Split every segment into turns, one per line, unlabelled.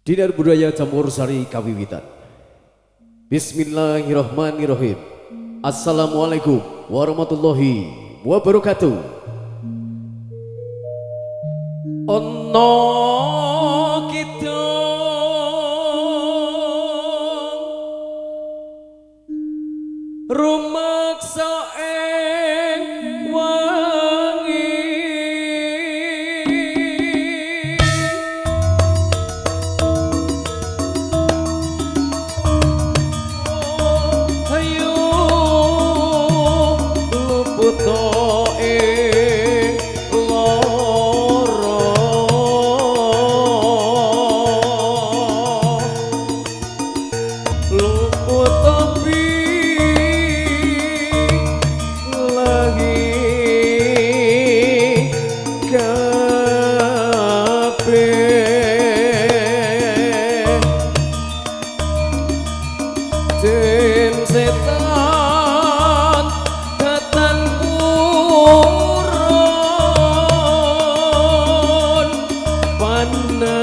Dinar budaya campur sari kawiwitan. Bismillahirrahmanirrahim. Assalamualaikum warahmatullahi wabarakatuh. Ono kita rumaksa ing wangi ayo luput ing lara luput tapi setan datang purun panah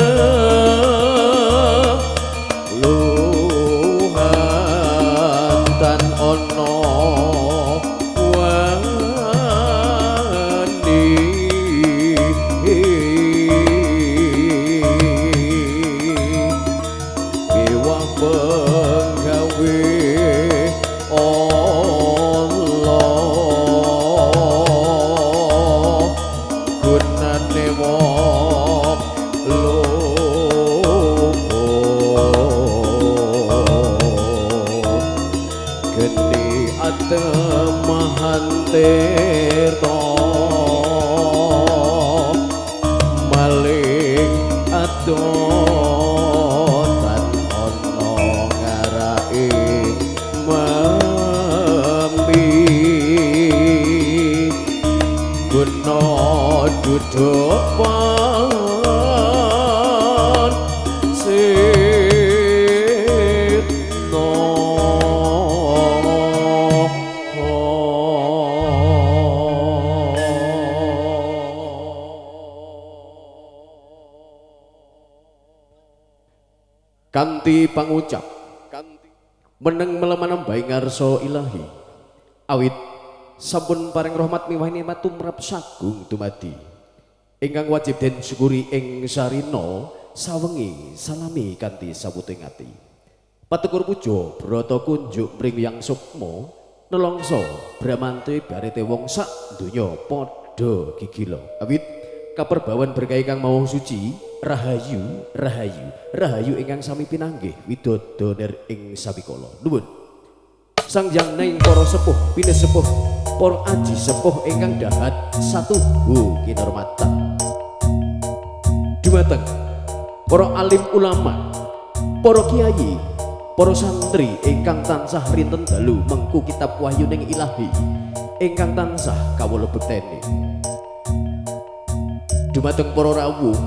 luhan tan ono wani iwak penggawe Allah gunane wong lumpuh geni atemahan tirta maling adotan ono ngarai guna duduk pan sitno kanthi pangucap meneng melemanam bae ngarsa ilahi awit sampun paring rahmat miwah nikmat tumrap sagung dumadi ingkang wajib den syukuri ing sarina sawengi salami kanthi saputing ati patukur puja brata kunjuk mring yang sukma nelongso bramante barete wong sak donya padha gigila awit kaperbawan berkah ingkang mau suci rahayu rahayu rahayu ingkang sami pinanggih widodoner ing sabikala nuwun sangjang naing para sepuh pinesepuh para aji sepuh ingkang dahat satuhu kinurmatan dumateng para alim ulama para kiai para santri ingkang tansah rinten dalu mengku kitab wahyuning ilahi ingkang tansah kawula bekteni dumateng para rawuh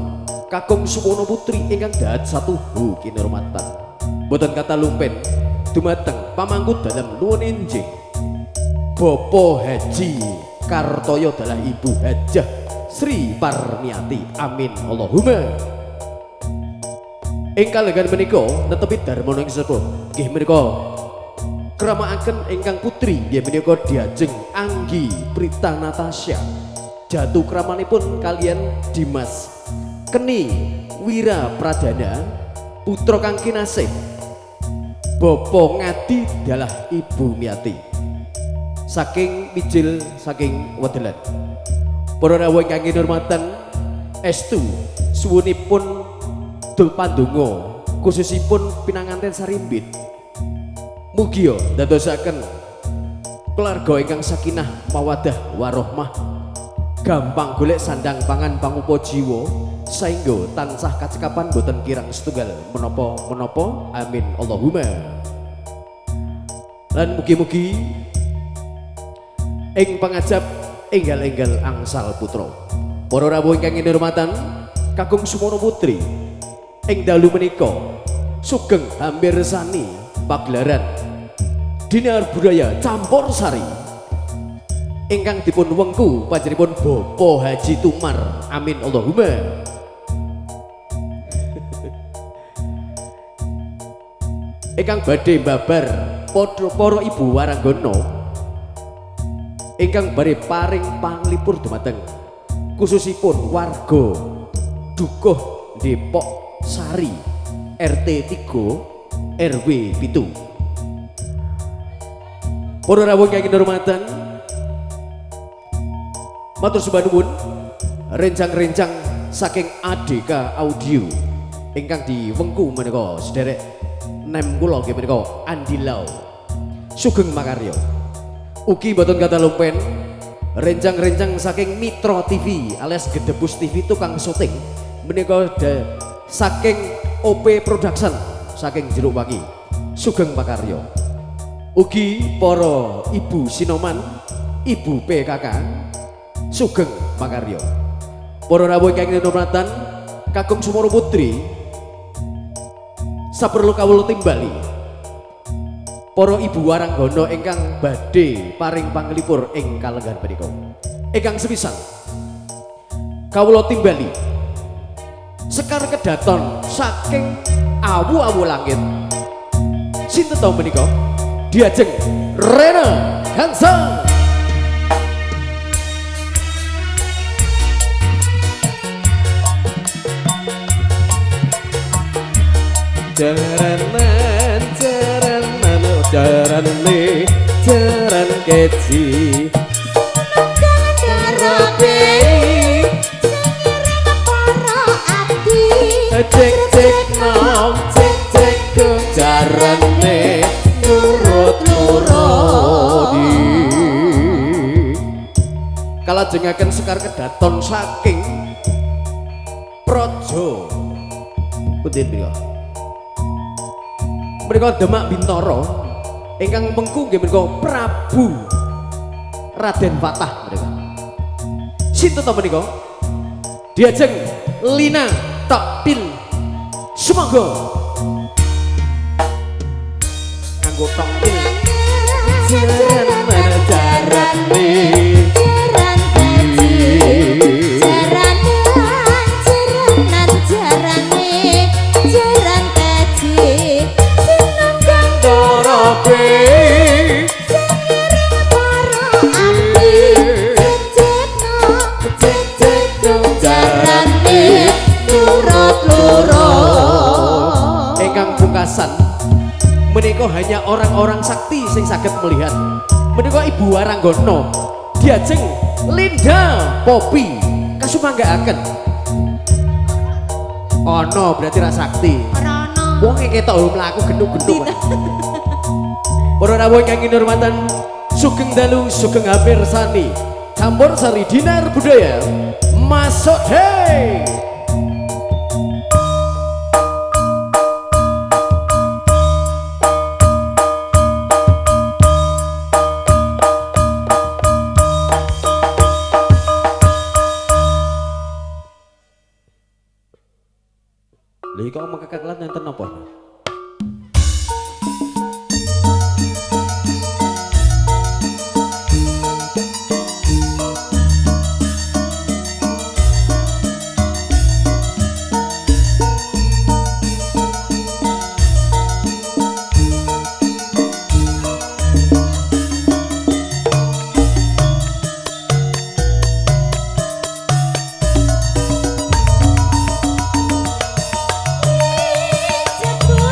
kakung Suwono putri ingkang dahat satuhu kinurmatan boten kata lumpen dumateng pamangku dalam nuwun injih Bapak Haji Kartoyo dalah Ibu Hajah Sri Parmiati amin Allahumma ingkang lengan menika netepi dharma ing sepuh nggih menika kramakaken ingkang putri nggih menika Diajeng Anggi Prita Natasha jatuh kramanipun kalian Dimas Keni Wira Pradana putra kang kinasih Bapak Ngadi dalah Ibu Miati saking mijil saking wedelan para rawuh ingkang kinurmatan estu suwunipun dul pandonga khususipun pinanganten sarimbit mugi dadosaken keluarga ingkang sakinah mawaddah warahmah gampang golek sandang pangan pangupa jiwa saengga tansah kacekapan boten kirang setunggal menapa-menapa amin Allahumma lan mugi-mugi ing pangajap enggal-enggal angsal putra para rawuh ingkang kinurmatan kakung Suwono putri ing dalu menika sugeng hampir sani pagelaran Dinar Budaya Campur Sari ingkang dipun wengku panjenenganipun Bapak Haji Tumar amin Allahumma ingkang badhe babar para ibu waranggono ingkang badhe paring panglipur dumateng khususipun warga Dukuh Depok Sari RT 3 RW 7. Para rawuh ingkang kinurmatan, matur sembah nuwun rencang-rencang saking ADK Audio ingkang diwengku menika sederek nem kula nggih menika Andi Lau Sugeng Makarya. Ugi boten kata lumpen rencang-rencang saking Mitra TV alias Gedebus TV tukang syuting menika saking OP Production saking Jeruk Wangi Sugeng Makarya. Ugi para ibu Sinoman, ibu PKK Sugeng Makarya. Para rawuh ingkang kinurmatan kakung Sumoro Putri saperlu kawula timbali para ibu waranggono ingkang badhe paring panglipur ing kalenggan menika ingkang sepisan kawula timbali Sekar Kedaton saking awu-awu langit sinten ta menika diajeng Rena Hansa. Jaranan jaran keci
karepe sing para abdi
cek nom cek jarane nurut nurodi kalajengaken Sekar Kedaton saking Praja pundi menika mereka Demak Bintoro ingkang mengku nggih menika Prabu Raden Fatah mereka. Sinten ta menika? Diajeng Lina Takbil Sumangga. Nganggo takbil. Jaran mana jarane?
jaran kaji jaranan jarane jaran kaji sinunggang
Dorope
para abdi cecekno jarane nurut lurut.
ingkang pungkasan menika hanya orang-orang sakti sing saged melihat menika Ibu Waranggono diajeng Linda Popi kasumanggaaken ana berarti ra sakti
Ora ana.
wong e ketok mlaku genduk-genduk para rawuh ingkang kinurmatan sugeng dalu sugeng hampir sani campur sari dinar budaya masuk hey. Lha kok mengkekeklan enten napa?
Jebul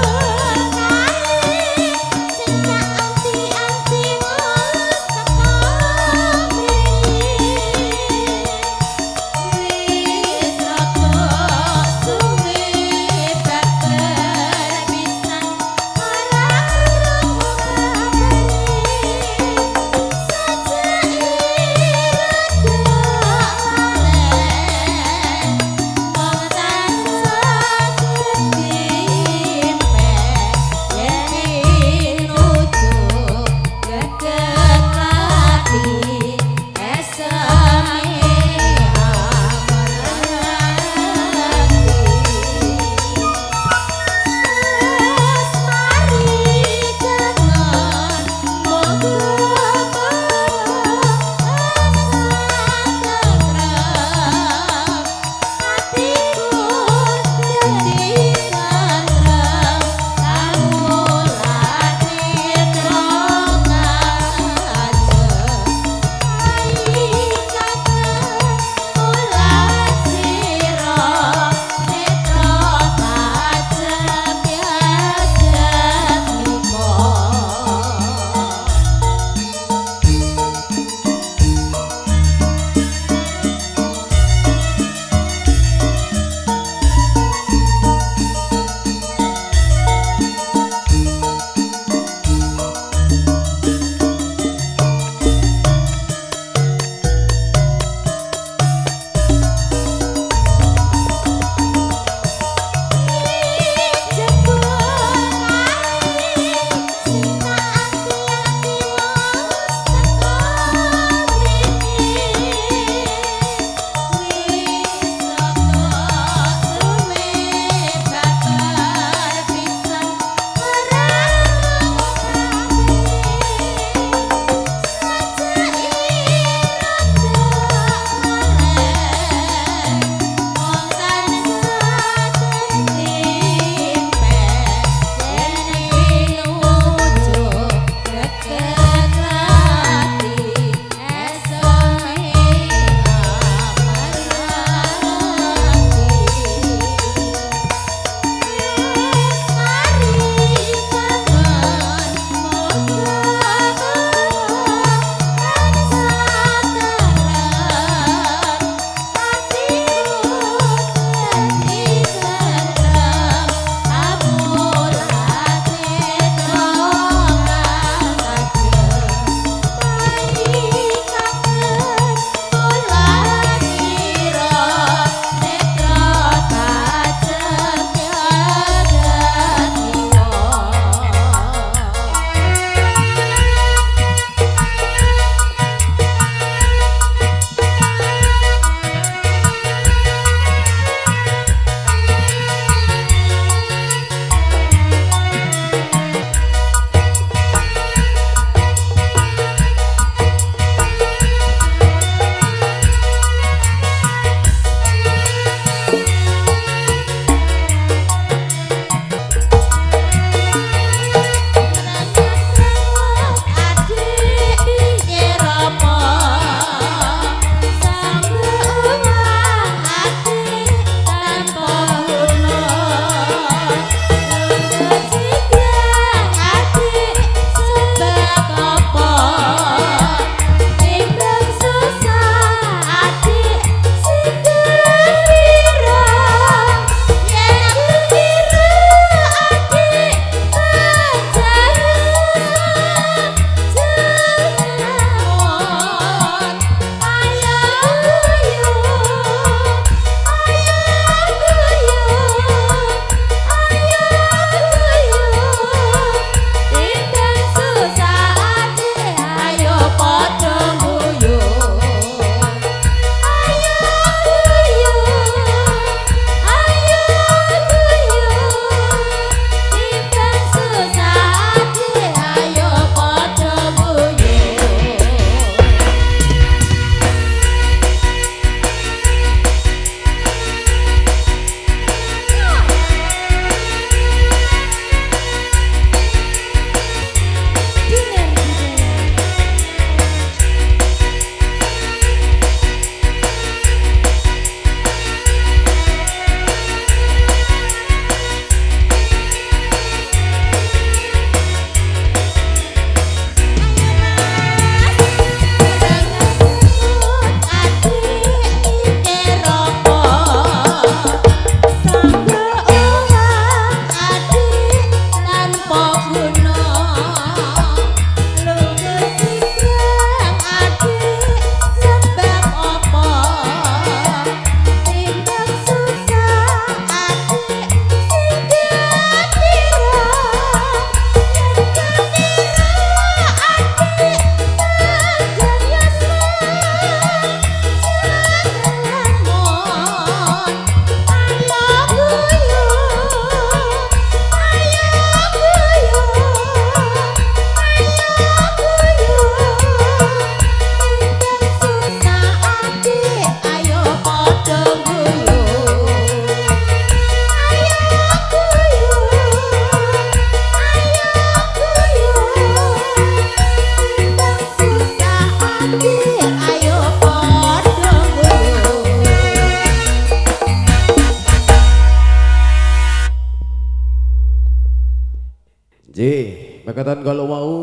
Nggih, mekaten kalau mau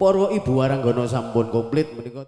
para ibu waranggana sampun komplit menika